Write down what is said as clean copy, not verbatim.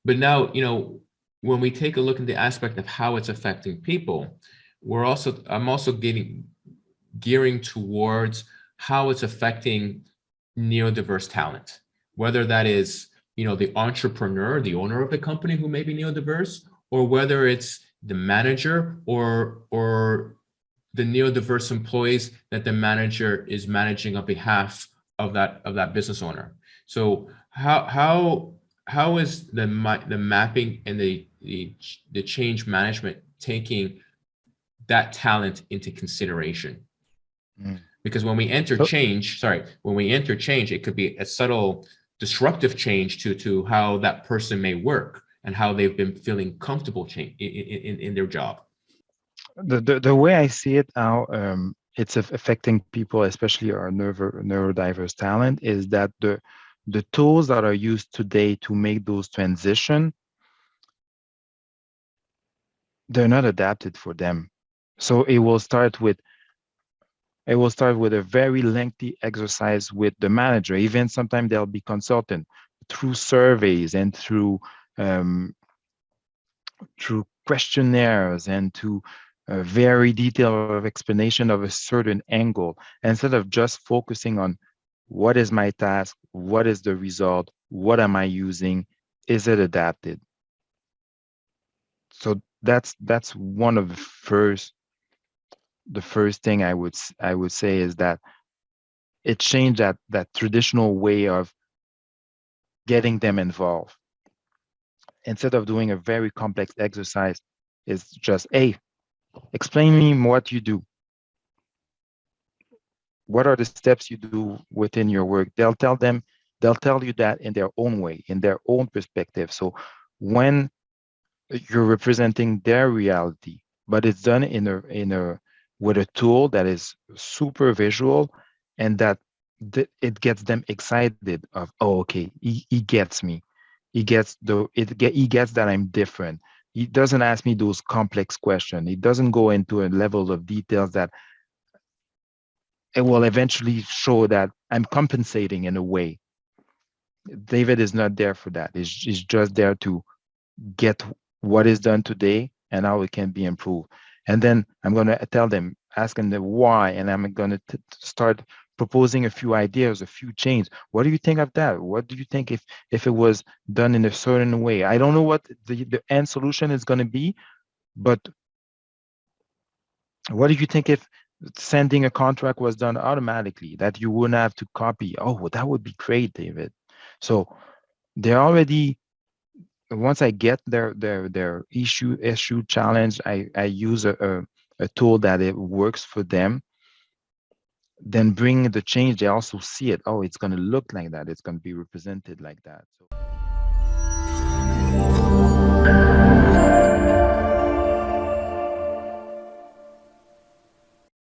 But now, when we take a look at the aspect of how it's affecting people, I'm also gearing towards how it's affecting neurodiverse talent, whether that is, the entrepreneur, the owner of the company who may be neurodiverse, or whether it's the manager or the neurodiverse employees that the manager is managing on behalf of that business owner. So how is the mapping and the change management taking that talent into consideration? Because when we enter change, it could be a subtle disruptive change to how that person may work and how they've been feeling comfortable in their job. The way I see it now, it's affecting people, especially our neurodiverse talent, is that the tools that are used today to make those transition, they're not adapted for them. So it will start with a very lengthy exercise with the manager. Even sometimes they'll be consultant through surveys and through questionnaires and to a very detailed explanation of a certain angle, instead of just focusing on what is my task, what is the result, what am I using, is it adapted? So that's one of the first thing I would say is that it changed that traditional way of getting them involved. Instead of doing a very complex exercise, it's just, hey, explain me what you do. What are the steps you do within your work? They'll tell you that in their own way, in their own perspective. So when you're representing their reality, but it's done with a tool that is super visual, and that it gets them excited of, oh, okay, he gets me. He gets that I'm different. He doesn't ask me those complex questions. He doesn't go into a level of details that it will eventually show that I'm compensating in a way. David is not there for that. He's just there to get what is done today and how it can be improved. And then I'm going to tell them, ask them the why, and I'm going to start proposing a few ideas, a few changes. What do you think of that? What do you think if it was done in a certain way? I don't know what the end solution is going to be, but what do you think if sending a contract was done automatically, that you wouldn't have to copy? Oh, that would be great, David. So they're already, once I get their issue challenge, I use a tool that it works for them. Then bring the change, they also see it. Oh, it's going to look like that. It's going to be represented like that. So